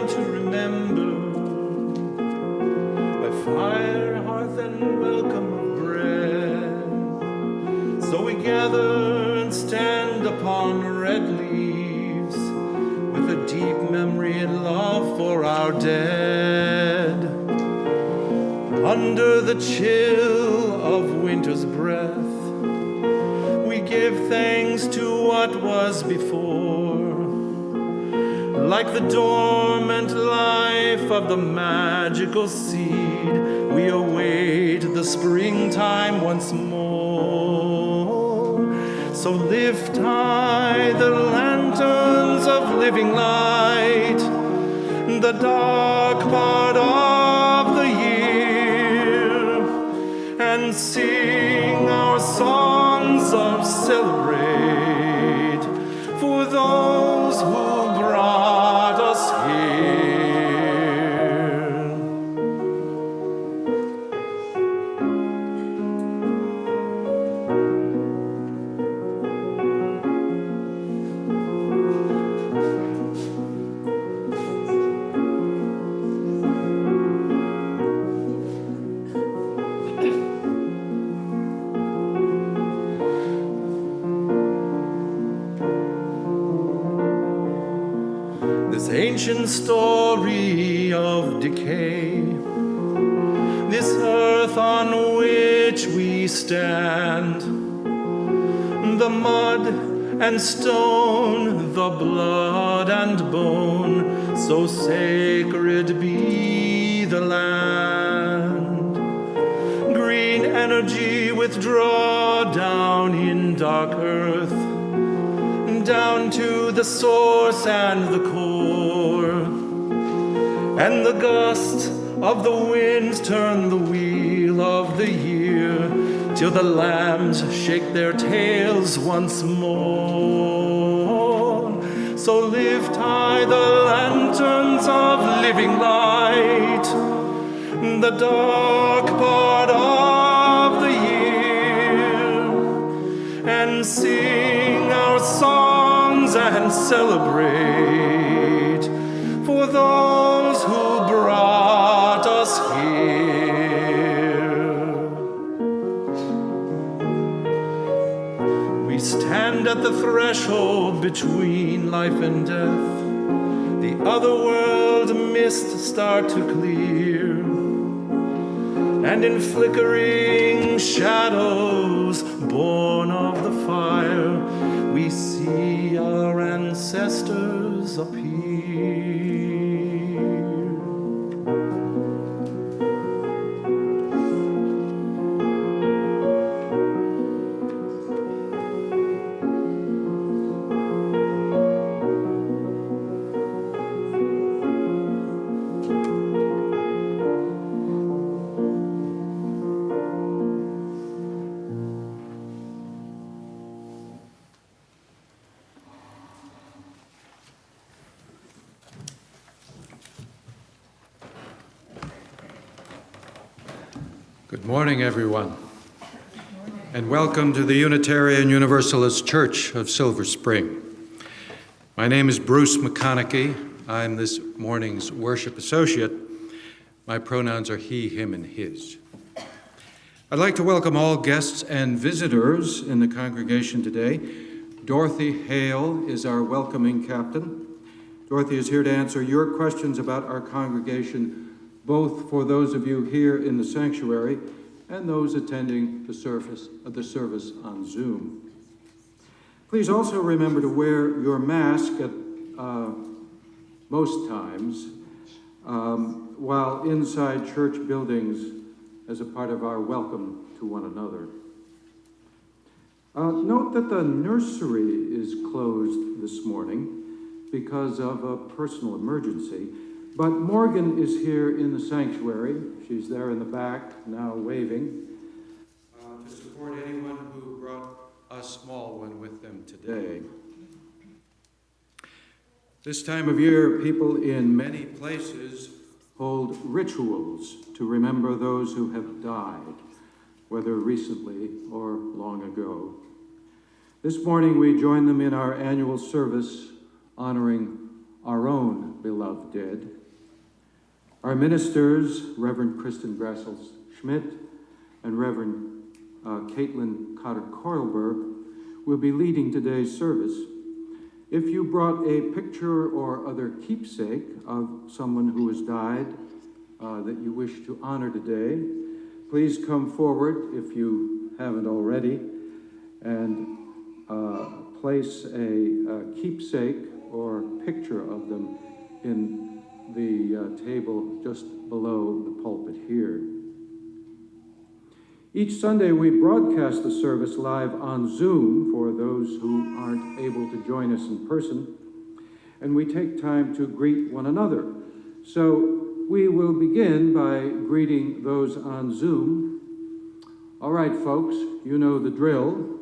to remember, by fire, hearth, and welcome of bread. So we gather and stand upon red leaves, with a deep memory and love for our dead. Under the chill of winter's breath, we give thanks to what was before. Like the dormant life of the magical seed, we await the springtime once more. So lift high the lanterns of living light, the dark part of the year, and sing our songs of celebrate for those who brought us here. This ancient story of decay, this earth on which we stand, the mud and stone, the blood and bone, so sacred be the land. Green energy withdraw down in dark earth, down to the source and the core, and the gust of the wind turn the wheel of the year, till the lambs shake their tails once more. So lift high the lanterns of living light, the dark part of the year, and sing our songs and celebrate for those who brought us here. We stand at the threshold between life and death, the other world mists start to clear, and in flickering shadows born of the fire, we see our ancestors appear. Good morning, everyone, and welcome to the Unitarian Universalist Church of Silver Spring. My name is Bruce McConachie. I'm this morning's worship associate. My pronouns are he, him, and his. I'd like to welcome all guests and visitors in the congregation today. Dorothy Hale is our welcoming captain. Dorothy is here to answer your questions about our congregation, both for those of you here in the sanctuary and those attending the service on Zoom. Please also remember to wear your mask at most times while inside church buildings as a part of our welcome to one another. Note that the nursery is closed this morning because of a personal emergency. But Morgan is here in the sanctuary. She's there in the back, now waving, to support anyone who brought a small one with them today. This time of year, people in many places hold rituals to remember those who have died, whether recently or long ago. This morning, we join them in our annual service honoring our own beloved dead. Our ministers, Reverend Kristen, Grassel, Schmidt, and Reverend Cotter, Coillberg, will be leading today's service. If you brought a picture or other keepsake of someone who has died that you wish to honor today, please come forward if you haven't already and place a keepsake or picture of them in the table just below the pulpit here. Each Sunday we broadcast the service live on Zoom for those who aren't able to join us in person, and we take time to greet one another. So we will begin by greeting those on Zoom. All right, folks, you know the drill.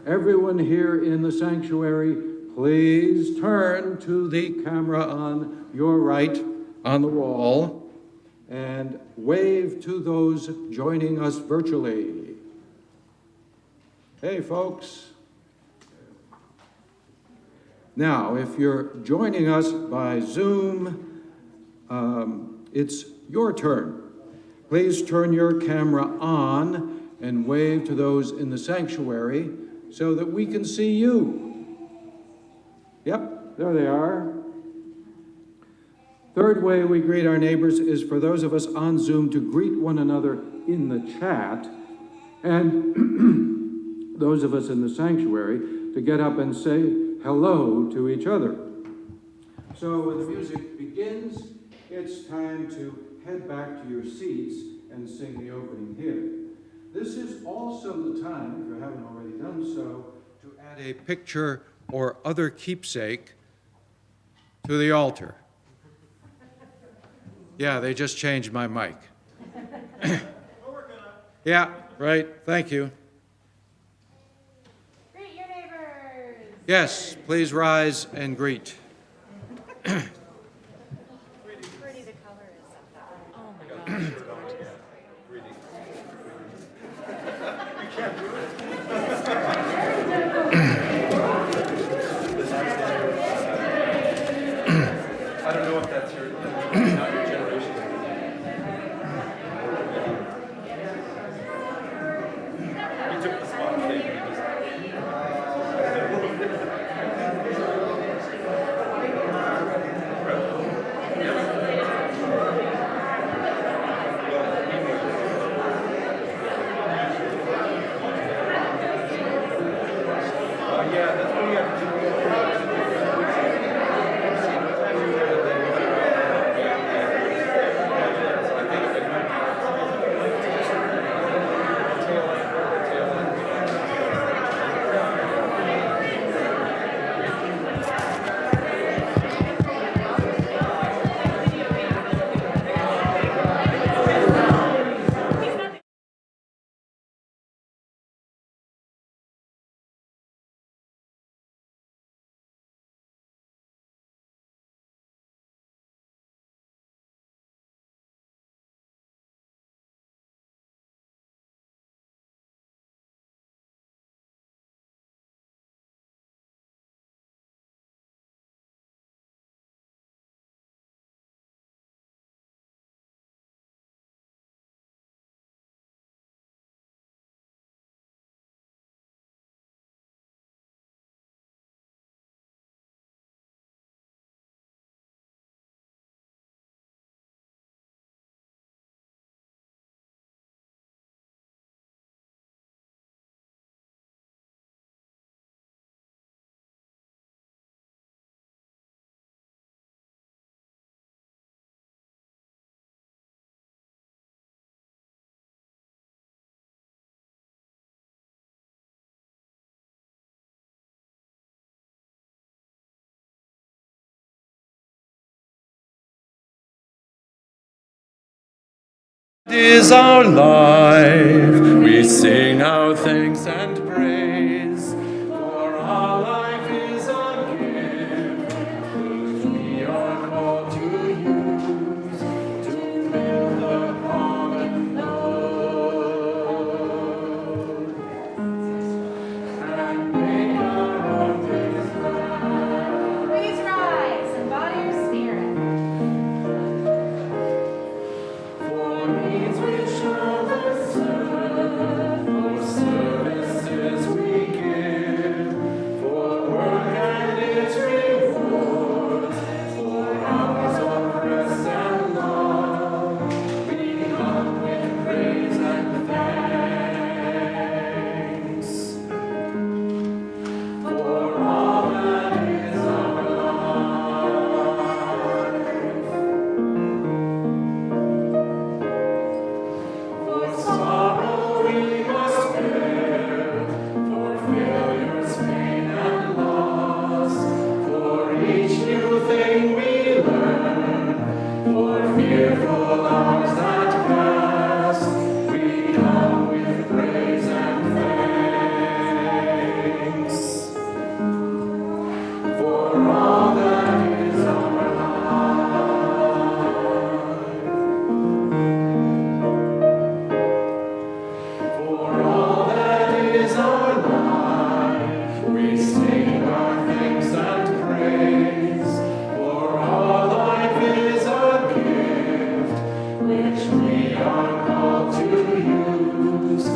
Everyone here in the sanctuary, please turn to the camera on your right on the wall and wave to those joining us virtually. Hey, folks. Now, if you're joining us by Zoom, it's your turn. Please turn your camera on and wave to those in the sanctuary so that we can see you. Yep, there they are. Third way we greet our neighbors is for those of us on Zoom to greet one another in the chat, and those of us in the sanctuary to get up and say hello to each other. So when the music begins, it's time to head back to your seats and sing the opening hymn. This is also the time, if you haven't already done so, to add a picture or other keepsake to the altar. Yeah, they just changed my mic. Yeah, right, thank you. Greet your neighbors. Yes, please rise and greet. Pretty the color is of that. Oh my gosh, it's gorgeous. I don't know if that's your, not your generation. You took the spot. Yeah, that's what we have to do. Is our life, we sing our thanks and praise, for our life is a gift, which we are called to use, to build the common good, and make our own days glad. Please rise and body your spirit. fearful hours that pass, we come with praise and thanks for all that is our life, for all that is our life. We sing our thanks and praise, for all life is a gift, which we are called to use to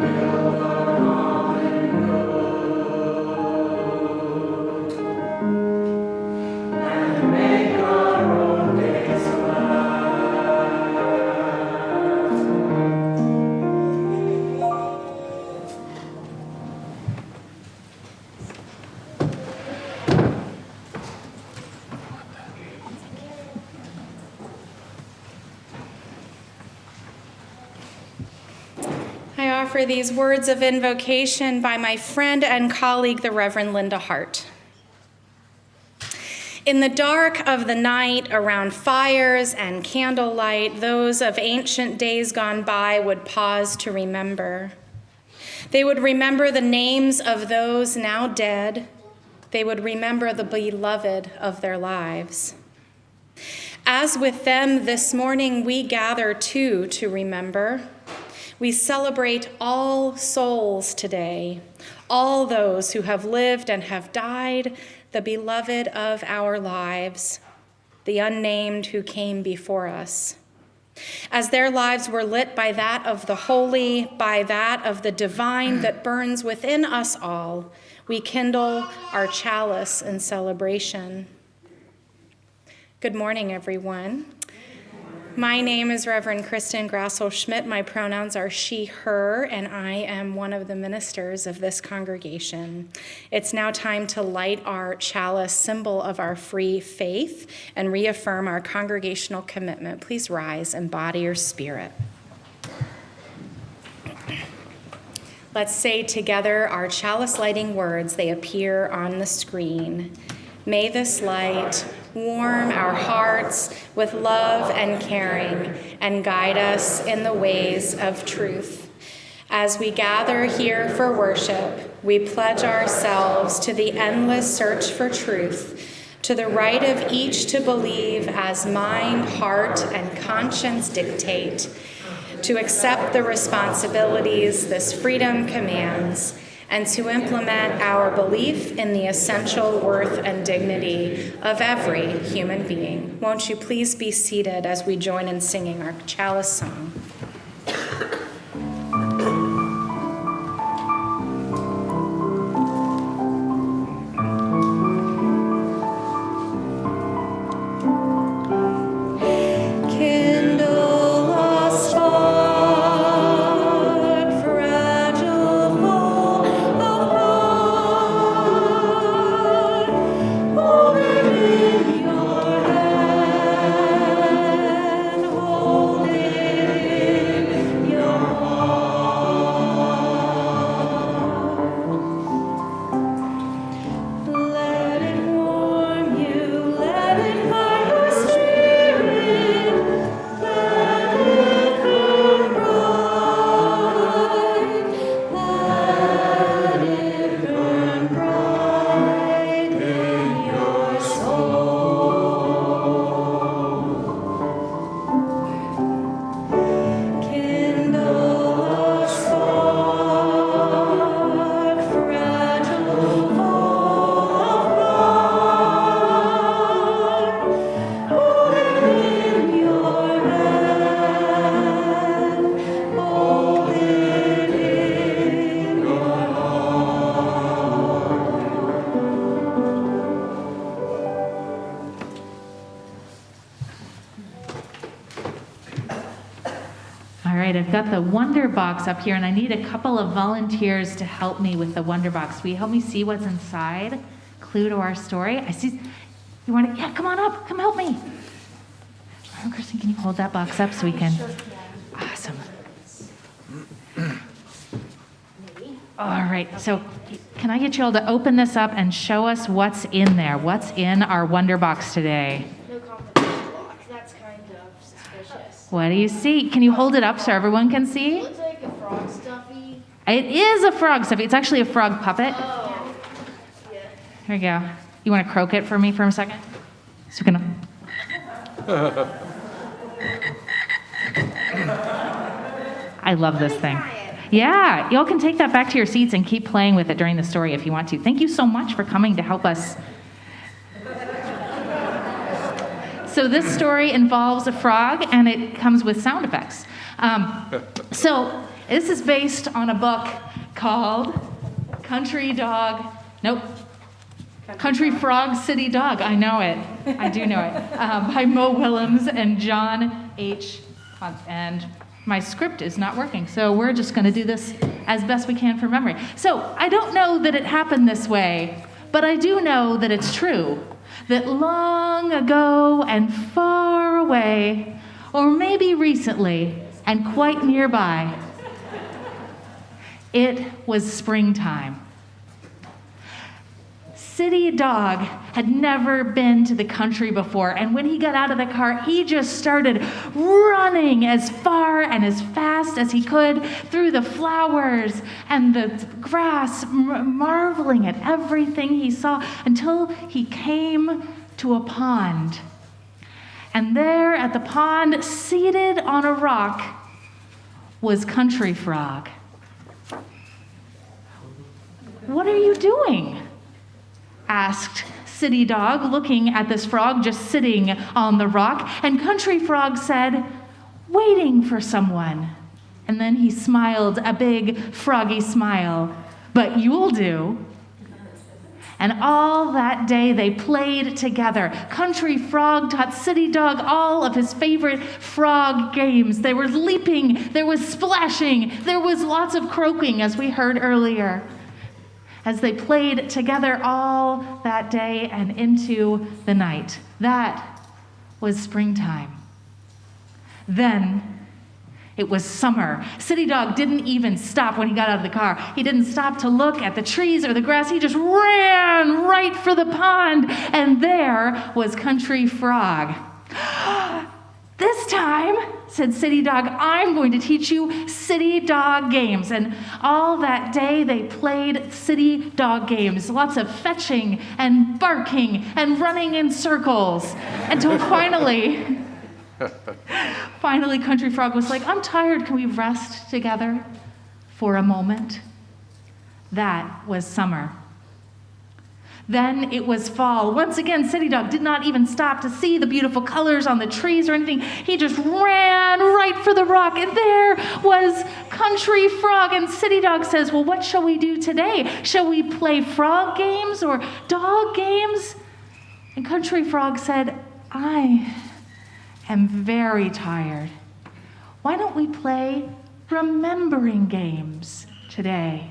build a common good and make our own days glad. I offer these words of invocation by my friend and colleague, the Reverend Linda Hart. In the dark of the night, around fires and candlelight, those of ancient days gone by would pause to remember. They would remember the names of those now dead. They would remember the beloved of their lives. As with them this morning, we gather too to remember. We celebrate all souls today, all those who have lived and have died, the beloved of our lives, the unnamed who came before us. As their lives were lit by that of the holy, by that of the divine that burns within us all, we kindle our chalice in celebration. Good morning, everyone. My name is Reverend Kristen Grassel Schmidt. My pronouns are she, her, and I am one of the ministers of this congregation. It's now time to light our chalice, symbol of our free faith, and reaffirm our congregational commitment. Please rise and body your spirit. Let's say together our chalice lighting words. They appear on the screen. May this light warm our hearts with love and caring and guide us in the ways of truth. As we gather here for worship, we pledge ourselves to the endless search for truth, to the right of each to believe as mind, heart, and conscience dictate, to accept the responsibilities this freedom commands, and to implement our belief in the essential worth and dignity of every human being. Won't you please be seated as we join in singing our chalice song. I've got the Wonder Box up here, and I need a couple of volunteers to help me with the Wonder Box. Will you help me see what's inside? Clue to our story. I see. You want to? Yeah, come on up. Come help me. Kristen, can you hold that box up so we can? Awesome. All right. So, can I get you all to open this up and show us what's in there? What's in our Wonder Box today? No competition block. That's That's kind of suspicious. What do you see? Can you hold it up so everyone can see? It looks like a frog stuffy. It is a frog stuffy. It's actually a frog puppet. Oh. Yeah. Here we go. You want to croak it for me for a second? So we're gonna. I love this thing. Yeah, y'all can take that back to your seats and keep playing with it during the story if you want to. Thank you so much for coming to help us. So this story involves a frog, and it comes with sound effects. So this is based on a book called Country Frog, City Dog. I know it. I do know it. By Mo Willems and John H. And my script is not working, so we're just going to do this as best we can from memory. So I don't know that it happened this way, but I do know that it's true. That long ago and far away, or maybe recently and quite nearby, it was springtime. City Dog had never been to the country before, and when he got out of the car, he just started running as far and as fast as he could through the flowers and the grass, marveling at everything he saw until he came to a pond. And there at the pond, seated on a rock, was Country Frog. "What are you doing?" asked City Dog, looking at this frog just sitting on the rock. And Country Frog said, "Waiting for someone." And then he smiled a big froggy smile. "But you'll do." And all that day they played together. Country Frog taught City Dog all of his favorite frog games. There was leaping, there was splashing, there was lots of croaking, as we heard earlier, as they played together all that day and into the night. That was springtime. Then it was summer. City Dog didn't even stop when he got out of the car. He didn't stop to look at the trees or the grass. He just ran right for the pond, and there was Country Frog. "This time," said City Dog, "I'm going to teach you City Dog games." And all that day they played City Dog games, lots of fetching and barking and running in circles, until finally Country Frog was like, "I'm tired, can we rest together for a moment?" That was summer. Then it was fall. Once again, City Dog did not even stop to see the beautiful colors on the trees or anything. He just ran right for the rock, and there was Country Frog. And City Dog says, "Well, what shall we do today? Shall we play frog games or dog games?" And Country Frog said, "I am very tired. Why don't we play remembering games today?"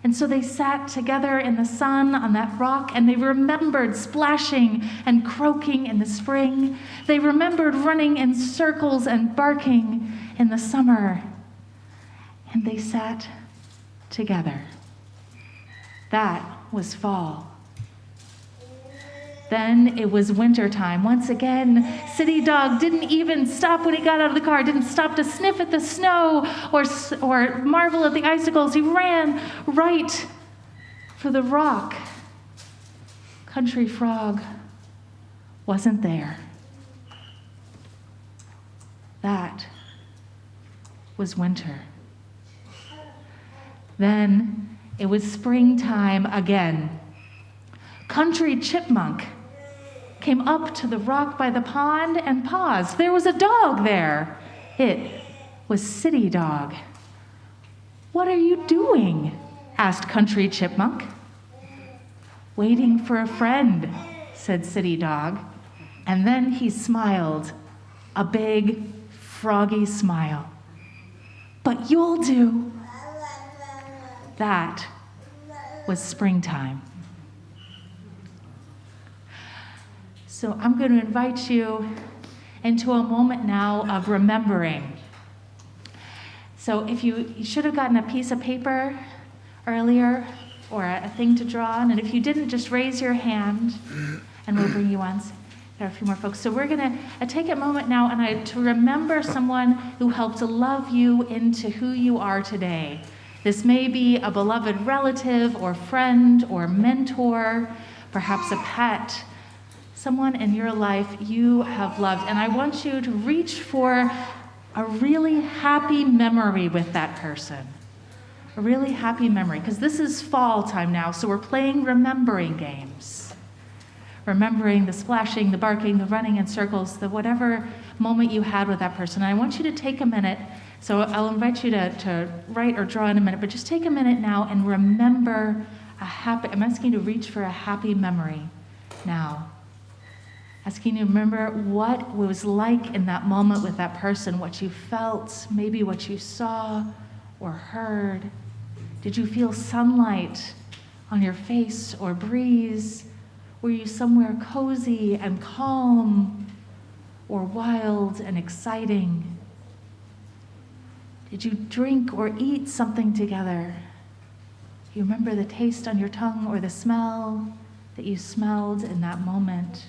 And so they sat together in the sun on that rock, and they remembered splashing and croaking in the spring. They remembered running in circles and barking in the summer. And they sat together. That was fall. Then it was wintertime. Once again, City Dog didn't even stop when he got out of the car, didn't stop to sniff at the snow or marvel at the icicles. He ran right for the rock. Country Frog wasn't there. That was winter. Then it was springtime again. Country Chipmunk came up to the rock by the pond and paused. There was a dog there. It was City Dog. "What are you doing?" asked Country Chipmunk. "Waiting for a friend," said City Dog. And then he smiled, a big, froggy smile. "But you'll do." That was springtime. So I'm going to invite you into a moment now of remembering. So if you should have gotten a piece of paper earlier or a thing to draw on, and if you didn't, just raise your hand and we'll bring you one. There are a few more folks. So we're going to take a moment now to remember someone who helped love you into who you are today. This may be a beloved relative or friend or mentor, perhaps a pet, someone in your life you have loved. And I want you to reach for a really happy memory with that person. A really happy memory, because this is fall time now, so we're playing remembering games. Remembering the splashing, the barking, the running in circles, the whatever moment you had with that person. And I want you to take a minute, so I'll invite you to write or draw in a minute, but just take a minute now and remember I'm asking you to reach for a happy memory now. Asking you to remember what it was like in that moment with that person, what you felt, maybe what you saw or heard. Did you feel sunlight on your face or breeze? Were you somewhere cozy and calm or wild and exciting? Did you drink or eat something together? Do you remember the taste on your tongue or the smell that you smelled in that moment?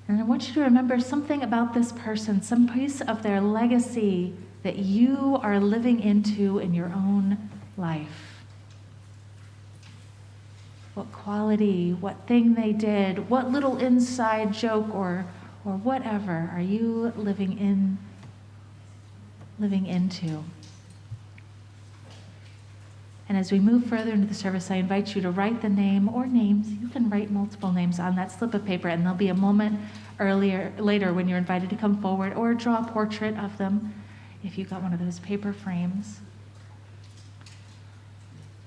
And I want you to remember something about this person, some piece of their legacy that you are living into in your own life. What quality, what thing they did, what little inside joke or whatever are you living into? And as we move further into the service, I invite you to write the name or names. You can write multiple names on that slip of paper, and there'll be a moment later when you're invited to come forward or draw a portrait of them if you got one of those paper frames.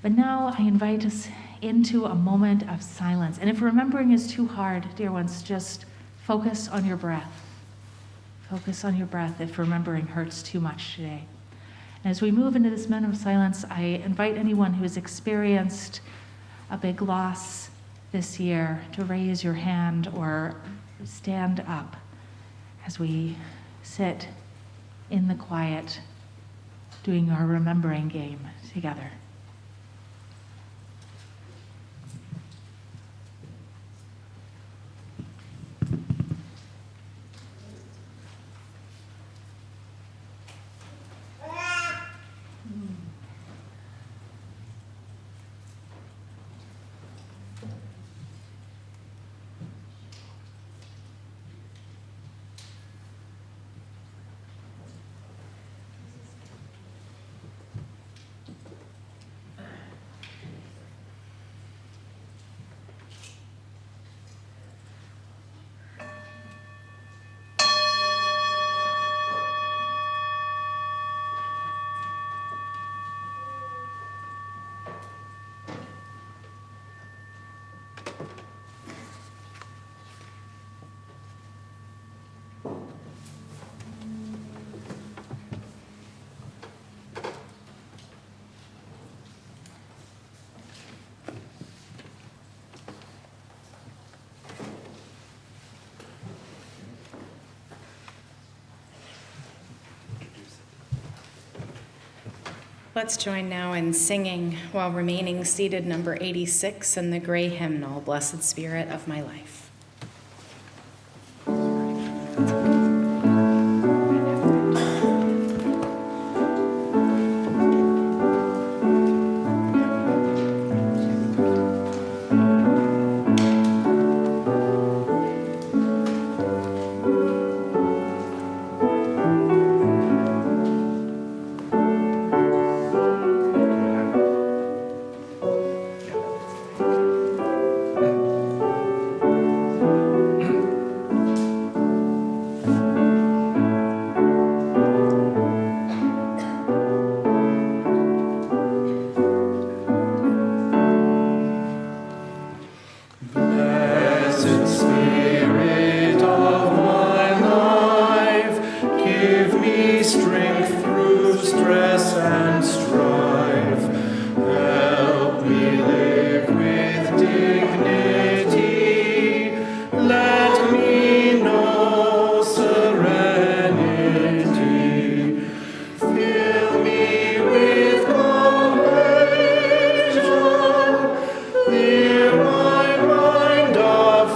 But now I invite us into a moment of silence. And if remembering is too hard, dear ones, just focus on your breath. Focus on your breath if remembering hurts too much today. And as we move into this moment of silence, I invite anyone who has experienced a big loss this year to raise your hand or stand up as we sit in the quiet doing our remembering game together. Let's join now in singing while remaining seated, number 86 in the gray hymnal, Blessed Spirit of My Life.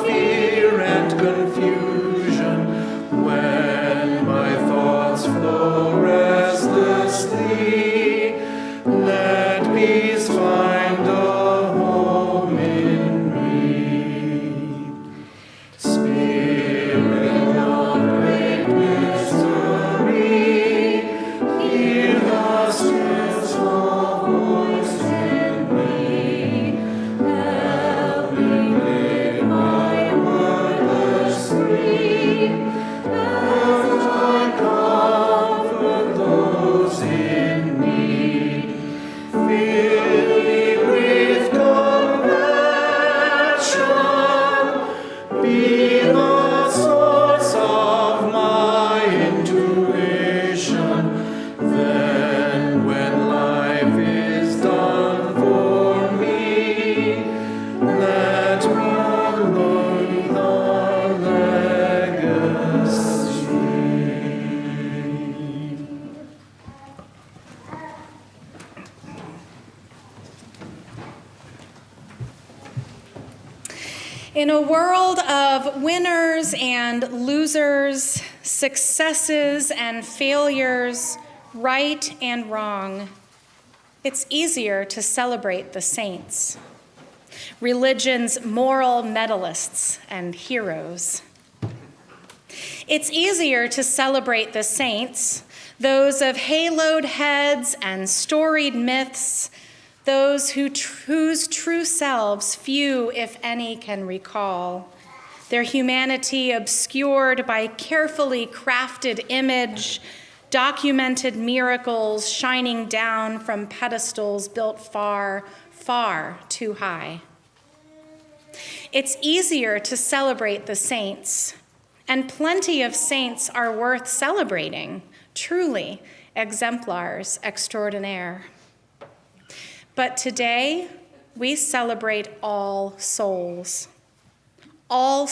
Fear In a world of winners and losers, successes and failures, right and wrong, it's easier to celebrate the saints, religion's moral medalists and heroes. It's easier to celebrate the saints, those of haloed heads and storied myths, those whose true selves few, if any, can recall, their humanity obscured by carefully crafted image, documented miracles shining down from pedestals built far, far too high. It's easier to celebrate the saints, and plenty of saints are worth celebrating, truly exemplars extraordinaire. But today, we celebrate all souls, all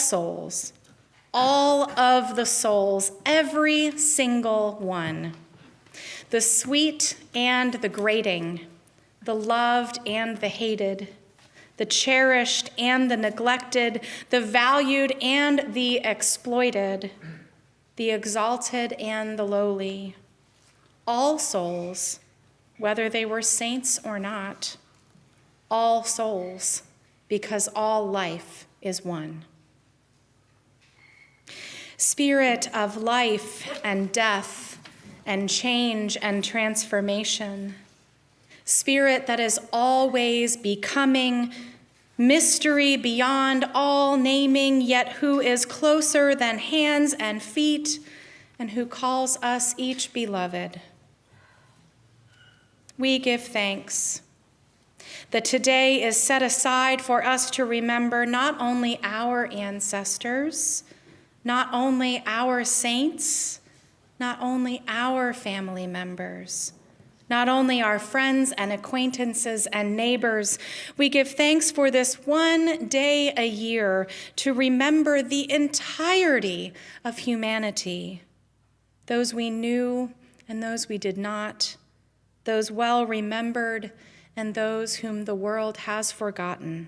of the souls, every single one, the sweet and the grating, the loved and the hated, the cherished and the neglected, the valued and the exploited, the exalted and the lowly, all souls, whether they were saints or not, all souls, because all life is one. Spirit of life and death and change and transformation, Spirit that is always becoming, mystery beyond all naming, yet who is closer than hands and feet, and who calls us each beloved. We give thanks that today is set aside for us to remember not only our ancestors, not only our saints, not only our family members, not only our friends and acquaintances and neighbors. We give thanks for this one day a year to remember the entirety of humanity, those we knew and those we did not, those well remembered and those whom the world has forgotten.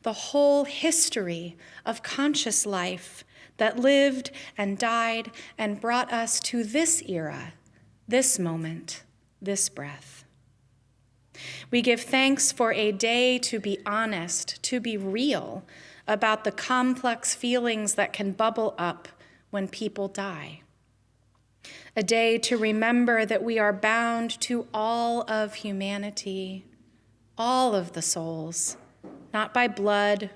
The whole history of conscious life that lived and died and brought us to this era, this moment, this breath. We give thanks for a day to be honest, to be real about the complex feelings that can bubble up when people die. A day to remember that we are bound to all of humanity, all of the souls, not by blood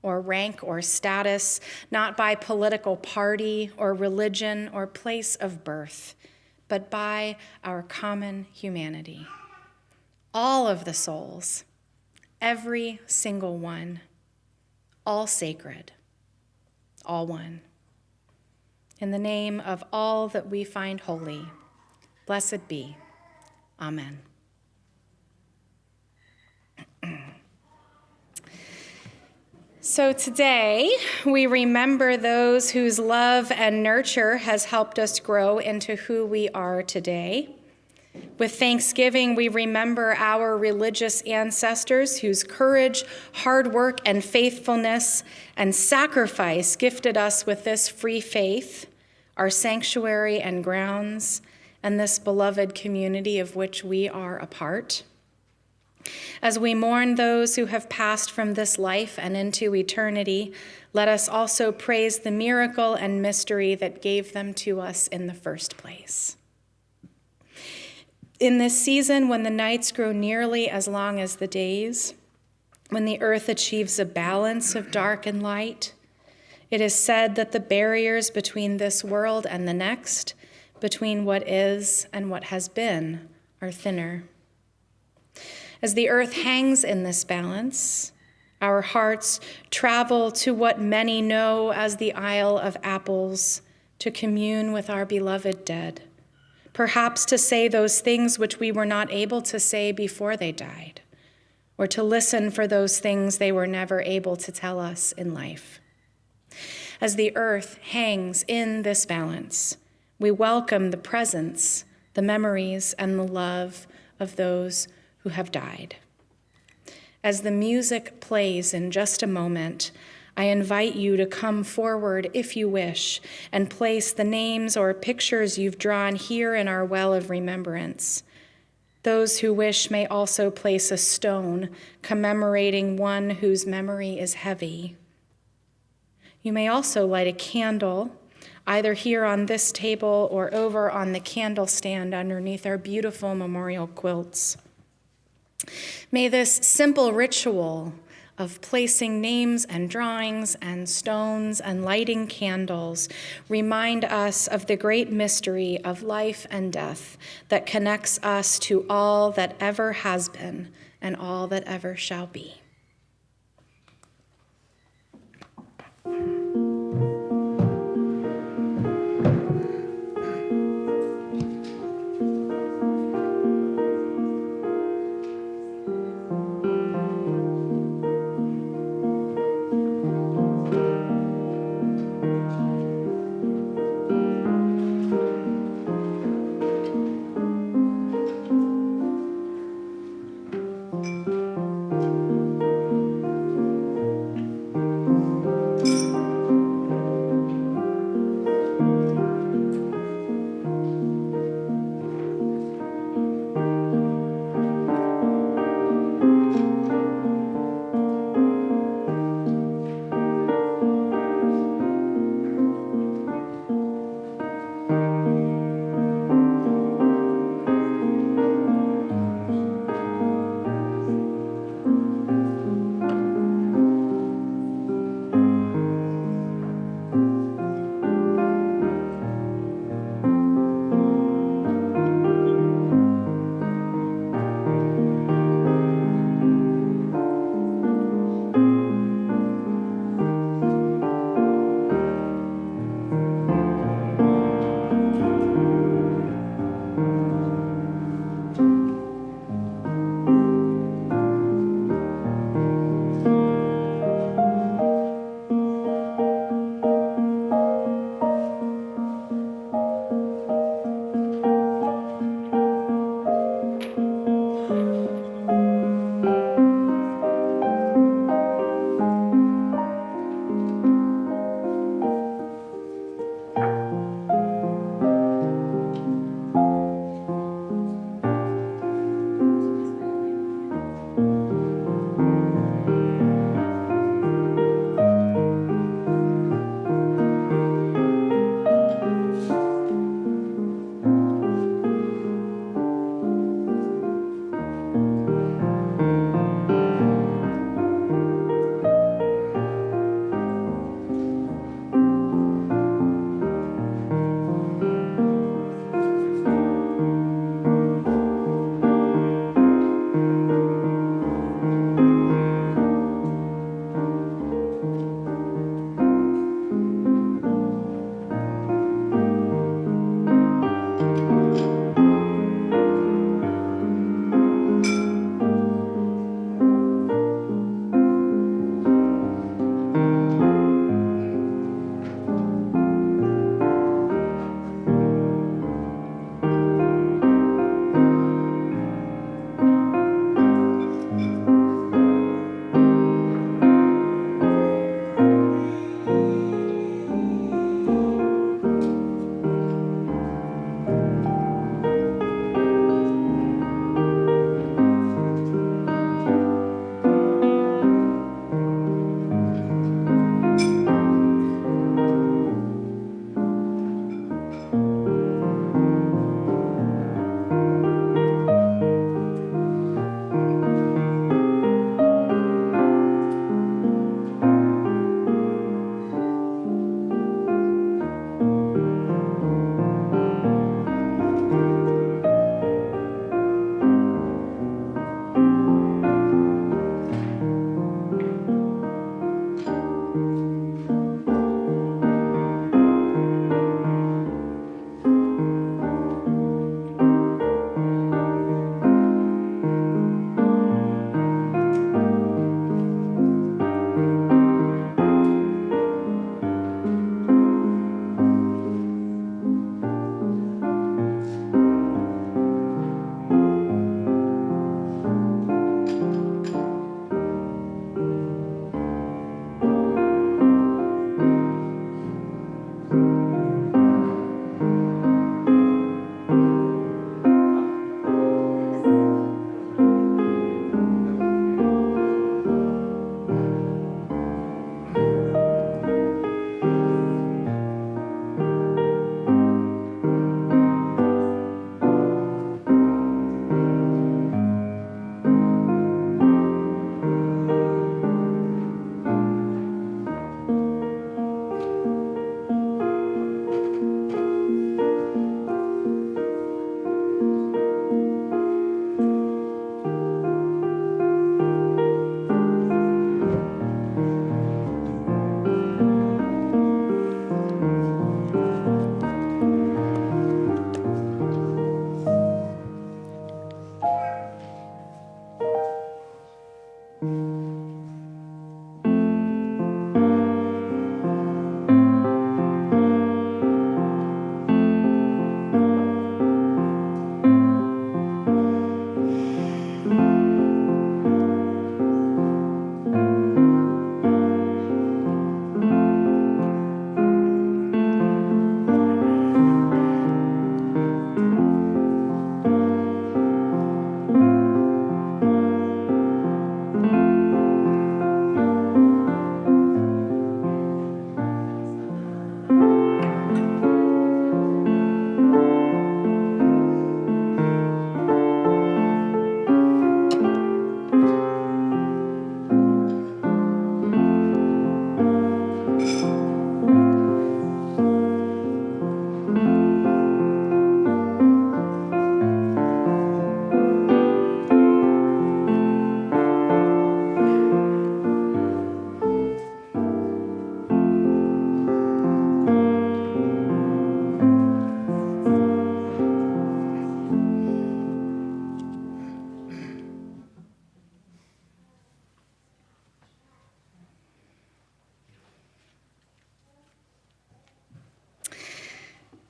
or rank or status, not by political party or religion or place of birth, but by our common humanity. All of the souls, every single one, all sacred, all one. In the name of all that we find holy, blessed be. Amen. So today, we remember those whose love and nurture has helped us grow into who we are today. With thanksgiving, we remember our religious ancestors whose courage, hard work, and faithfulness and sacrifice gifted us with this free faith, our sanctuary and grounds, and this beloved community of which we are a part. As we mourn those who have passed from this life and into eternity, let us also praise the miracle and mystery that gave them to us in the first place. In this season, when the nights grow nearly as long as the days, when the earth achieves a balance of dark and light, it is said that the barriers between this world and the next, between what is and what has been, are thinner. As the earth hangs in this balance, our hearts travel to what many know as the Isle of Apples, to commune with our beloved dead, perhaps to say those things which we were not able to say before they died, or to listen for those things they were never able to tell us in life. As the earth hangs in this balance, we welcome the presence, the memories, and the love of those who have died. As the music plays in just a moment, I invite you to come forward if you wish and place the names or pictures you've drawn here in our well of remembrance. Those who wish may also place a stone commemorating one whose memory is heavy. You may also light a candle, either here on this table or over on the candle stand underneath our beautiful memorial quilts. May this simple ritual of placing names and drawings and stones and lighting candles remind us of the great mystery of life and death that connects us to all that ever has been and all that ever shall be.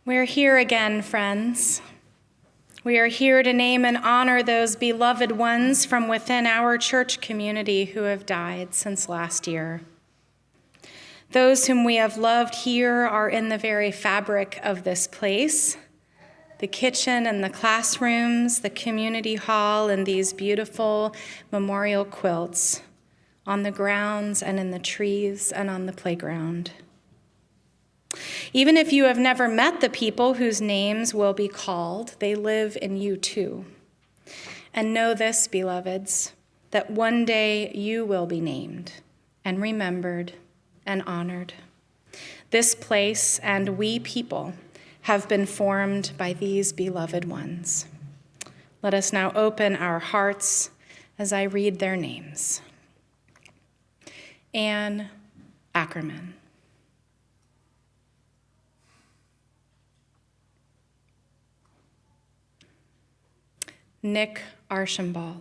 We're here again, friends. We are here to name and honor those beloved ones from within our church community who have died since last year. Those whom we have loved here are in the very fabric of this place, the kitchen and the classrooms, the community hall, and these beautiful memorial quilts on the grounds and in the trees and on the playground. Even if you have never met the people whose names will be called, they live in you too. And know this, beloveds, that one day you will be named and remembered and honored. This place and we people have been formed by these beloved ones. Let us now open our hearts as I read their names. Anne Ackerman. Nick Archambault.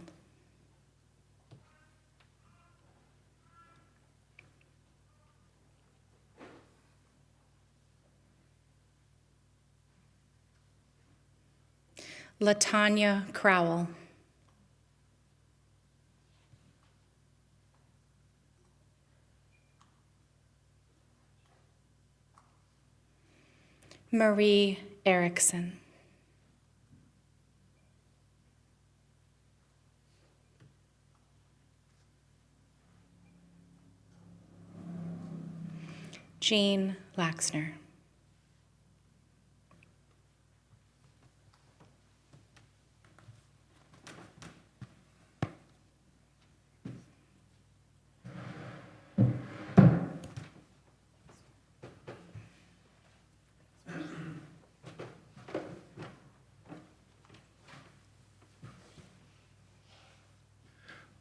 LaTanya Crowell. Marie Erickson. Jean Laxner.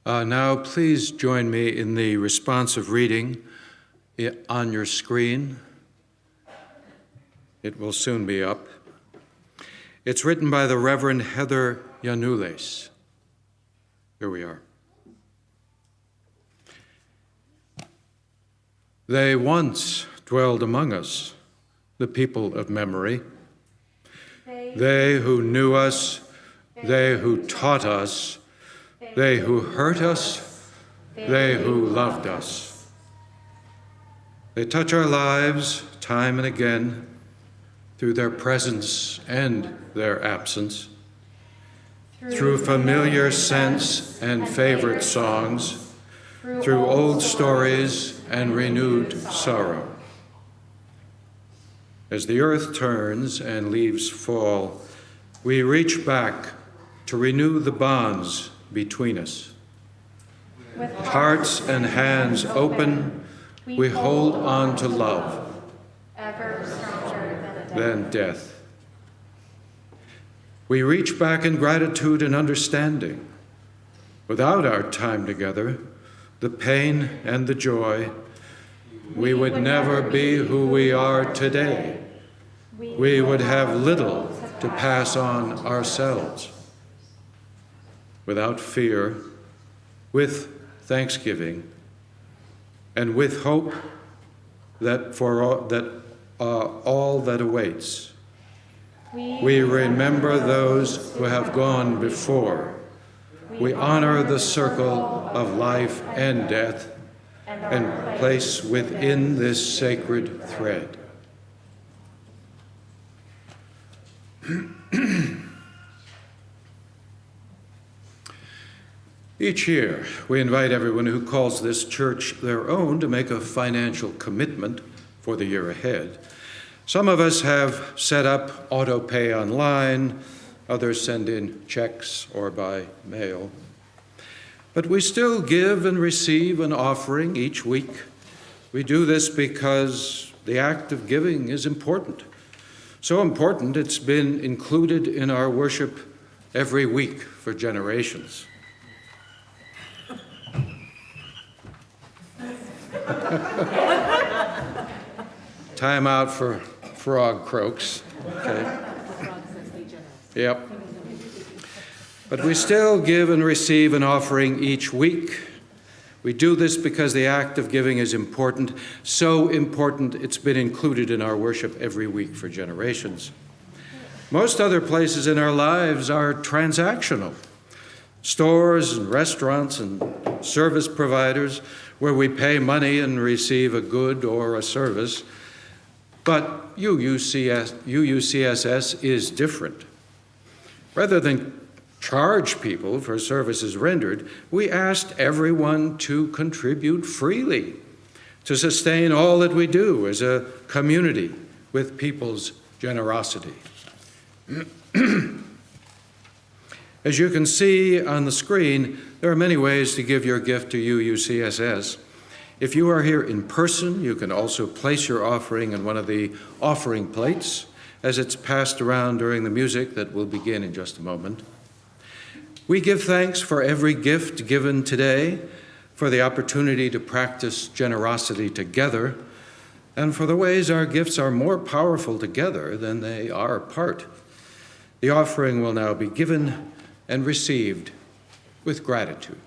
Now, please join me in the responsive reading on your screen. It will soon be up. It's written by the Reverend Heather Yanules. Here we are. They once dwelled among us, the people of memory. They who knew us, they who taught us, they who hurt us, they who loved us. They touch our lives time and again through their presence and their absence, through familiar scents and favorite songs, through old stories and renewed sorrow. As the earth turns and leaves fall, we reach back to renew the bonds between us. With hearts and hands open, we hold on to love, Ever stronger than death. We reach back in gratitude and understanding. Without our time together, the pain and the joy, we would never be who we are today. We would have little to pass on ourselves. Without fear, with thanksgiving, and with hope that for all that awaits. We remember those who have gone before. We honor the circle of life and death and place within this sacred thread. Each year, we invite everyone who calls this church their own to make a financial commitment for the year ahead. Some of us have set up auto pay online, others send in checks or by mail. But we still give and receive an offering each week. We do this because the act of giving is important. So important, it's been included in our worship every week for generations. Time out for frog croaks. Okay. Yep. But we still give and receive an offering each week. We do this because the act of giving is important, so important it's been included in our worship every week for generations. Most other places in our lives are transactional. Stores and restaurants and service providers where we pay money and receive a good or a service. But UUCSS is different. Rather than charge people for services rendered, we asked everyone to contribute freely to sustain all that we do as a community with people's generosity. As you can see on the screen, there are many ways to give your gift to UUCSS. If you are here in person, you can also place your offering in one of the offering plates as it's passed around during the music that will begin in just a moment. We give thanks for every gift given today, for the opportunity to practice generosity together, and for the ways our gifts are more powerful together than they are apart. The offering will now be given and received with gratitude.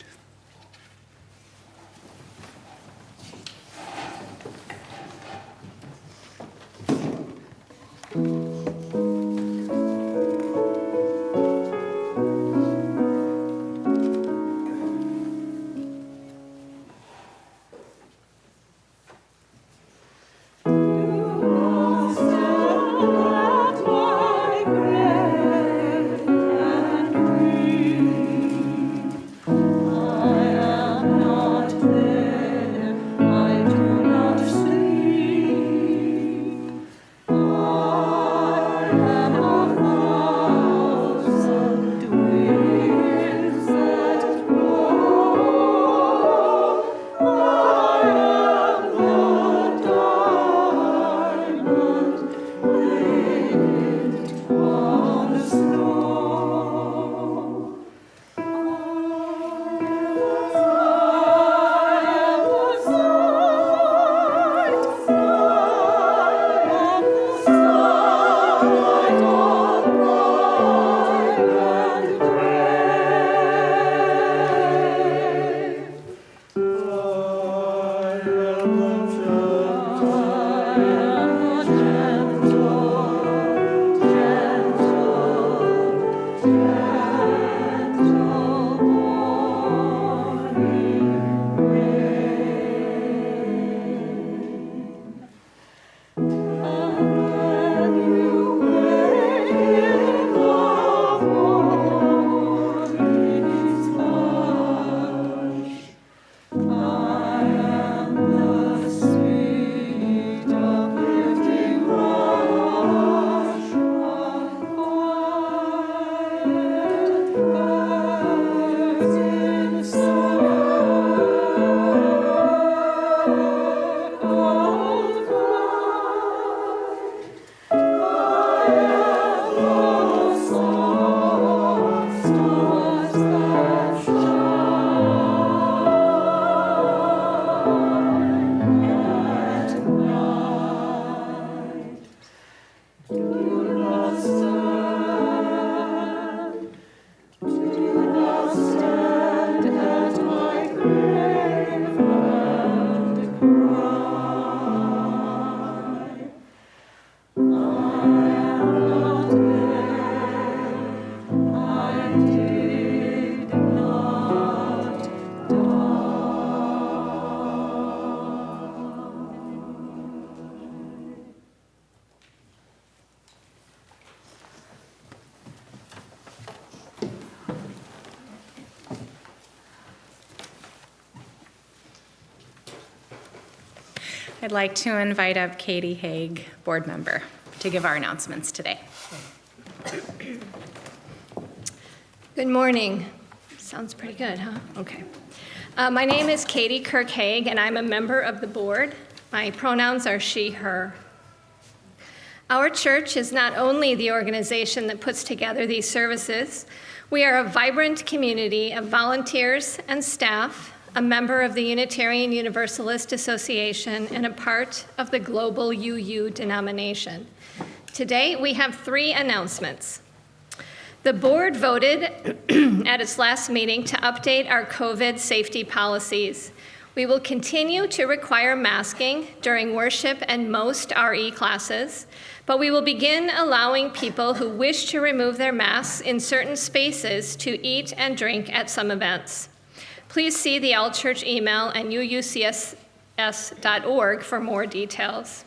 I'd like to invite up Katie Haig, board member, to give our announcements today. Good morning. Sounds pretty good, huh? Okay. My name is Katie Kirk Haig, and I'm a member of the board. My pronouns are she, her. Our church is not only the organization that puts together these services, we are a vibrant community of volunteers and staff, a member of the Unitarian Universalist Association, and a part of the global UU denomination. Today, we have 3 announcements. The board voted at its last meeting to update our COVID safety policies. We will continue to require masking during worship and most RE classes, but we will begin allowing people who wish to remove their masks in certain spaces to eat and drink at some events. Please see the All Church email and uucss.org for more details.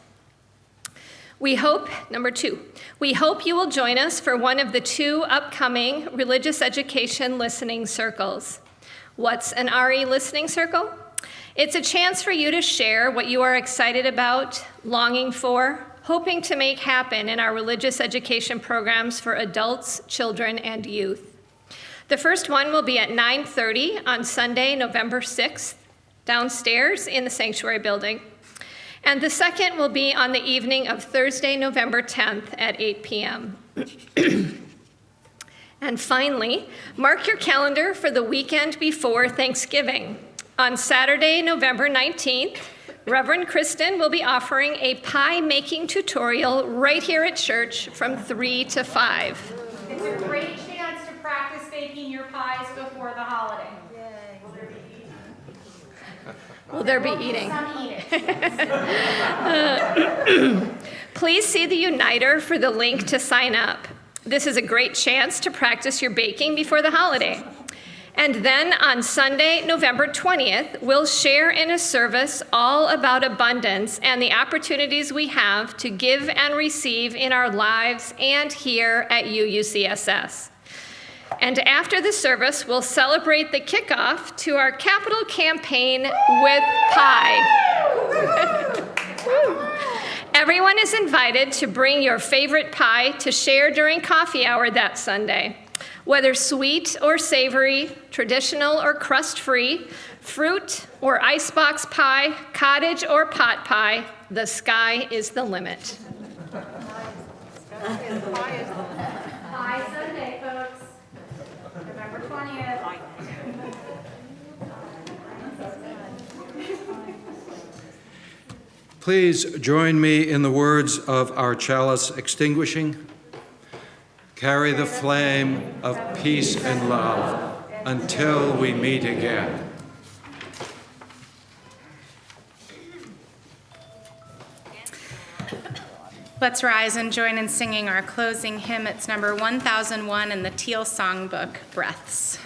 Number 2, we hope you will join us for one of the 2 upcoming religious education listening circles. What's an RE listening circle? It's a chance for you to share what you are excited about, longing for, hoping to make happen in our religious education programs for adults, children, and youth. The first one will be at 9:30 on Sunday, November 6th, downstairs in the sanctuary building. And the second will be on the evening of Thursday, November 10th at 8 p.m. And finally, mark your calendar for the weekend before Thanksgiving. On Saturday, November 19th, Reverend Kristen will be offering a pie making tutorial right here at church from 3 to 5. It's a great chance to practice baking your pies before the holiday. Will there be eating? Some eating. Please see the Uniter for the link to sign up. This is a great chance to practice your baking before the holiday. And then on Sunday, November 20th, we'll share in a service all about abundance and the opportunities we have to give and receive in our lives and here at UUCSS. And after the service, we'll celebrate the kickoff to our capital campaign with pie. Everyone is invited to bring your favorite pie to share during coffee hour that Sunday. Whether sweet or savory, traditional or crust-free, fruit or icebox pie, cottage or pot pie, the sky is the limit. Pie Sunday, folks. November 20th. Please join me in the words of our chalice extinguishing. Carry the flame of peace and love until we meet again. Let's rise and join in singing our closing hymn. It's number 1001 in the Teal Songbook, Breaths.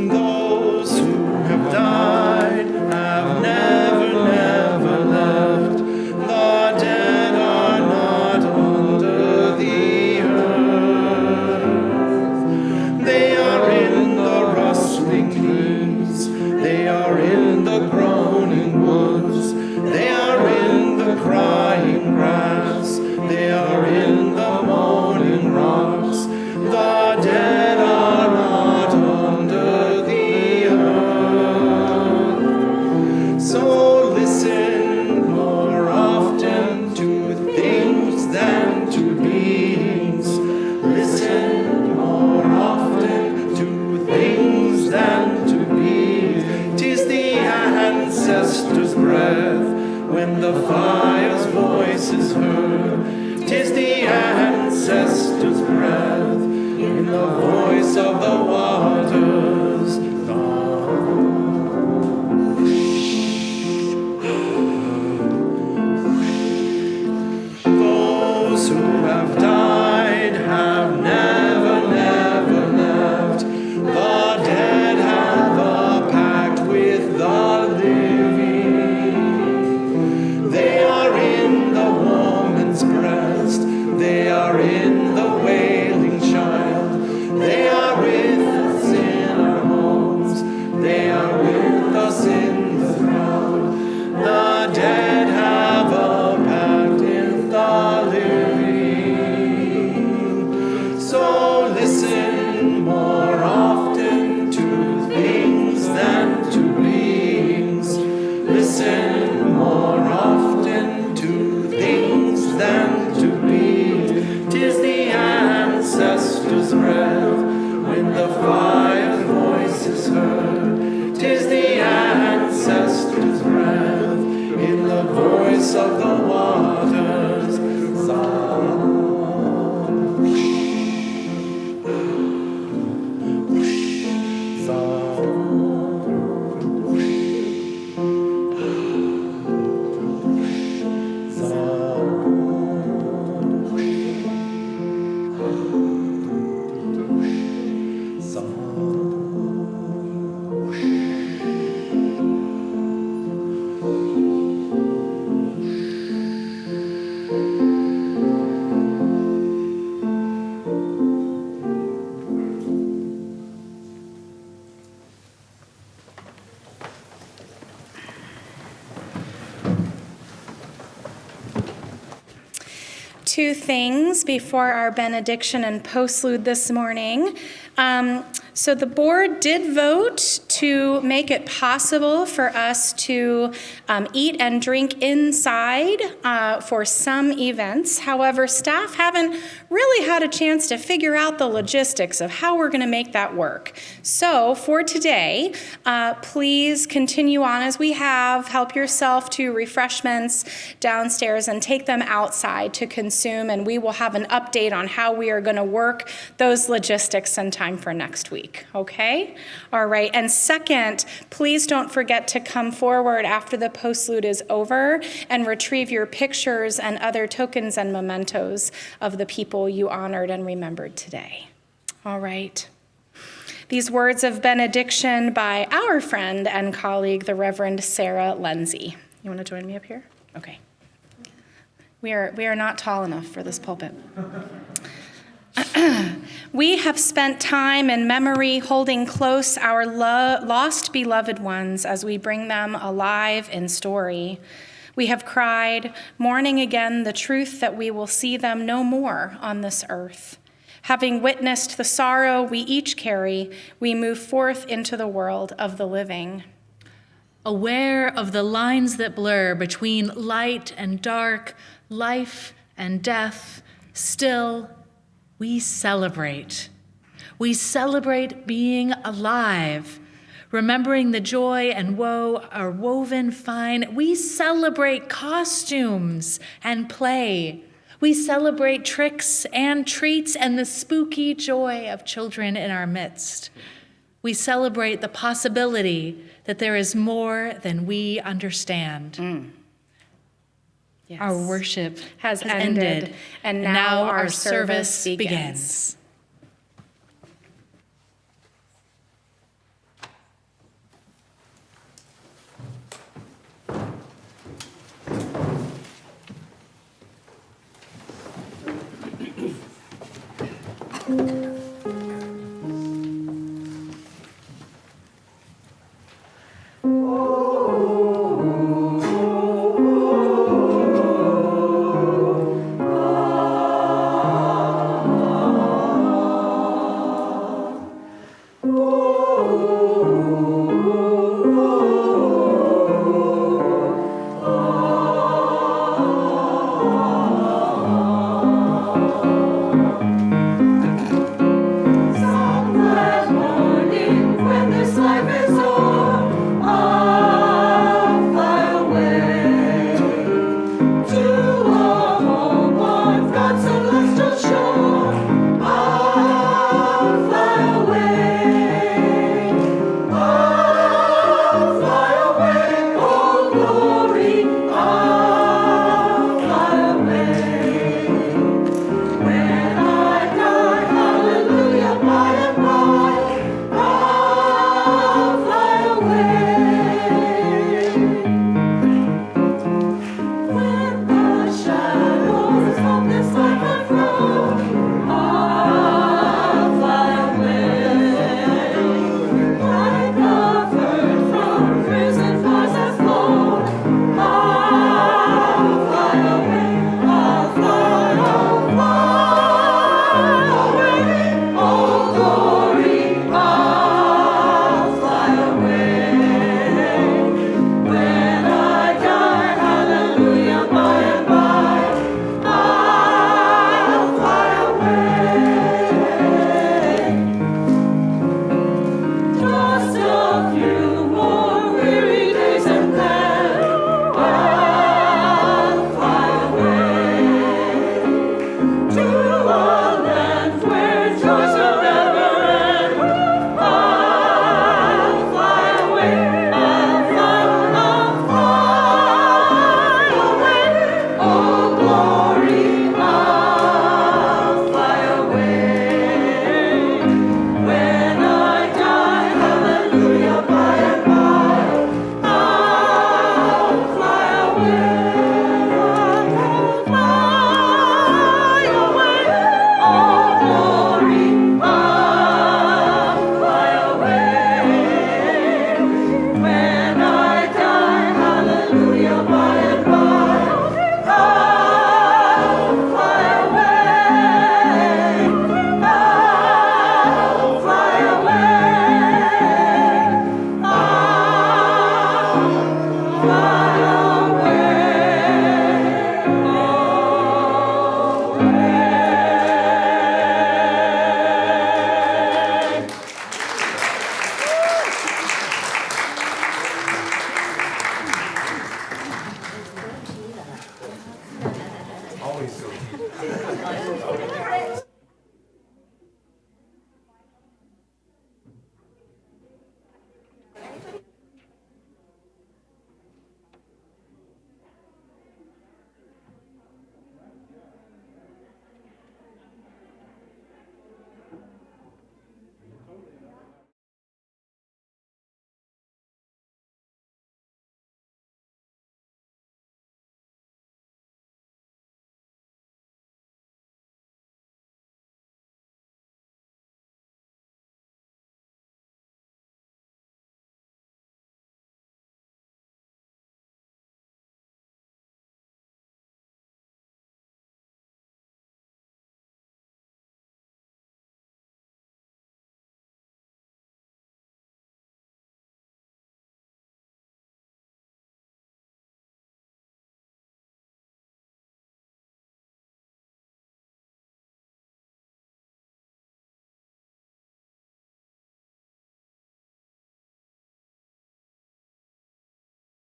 Those who have died have never two things before our benediction and postlude this morning. So the board did vote to make it possible for us to eat and drink inside for some events. However, staff haven't really had a chance to figure out the logistics of how we're going to make that work. So for today, please continue on as we have. Help yourself to refreshments downstairs and take them outside to consume, and we will have an update on how we are going to work those logistics sometime for next week. Okay? All right. And second, please don't forget to come forward after the postlude is over and retrieve your pictures and other tokens and mementos of the people you honored and remembered today. All right. These words of benediction by our friend and colleague, the Reverend Sarah Lindsay. You want to join me up here? Okay. We are not tall enough for this pulpit. We have spent time in memory holding close our lost beloved ones as we bring them alive in story. We have cried, mourning again the truth that we will see them no more on this earth. Having witnessed the sorrow we each carry, we move forth into the world of the living. Aware of the lines that blur between light and dark, life and death, still we celebrate. We celebrate being alive, remembering the joy and woe are woven fine. We celebrate costumes and play. We celebrate tricks and treats and the spooky joy of children in our midst. We celebrate the possibility that there is more than we understand. Yes. Our worship has ended, and now our service begins.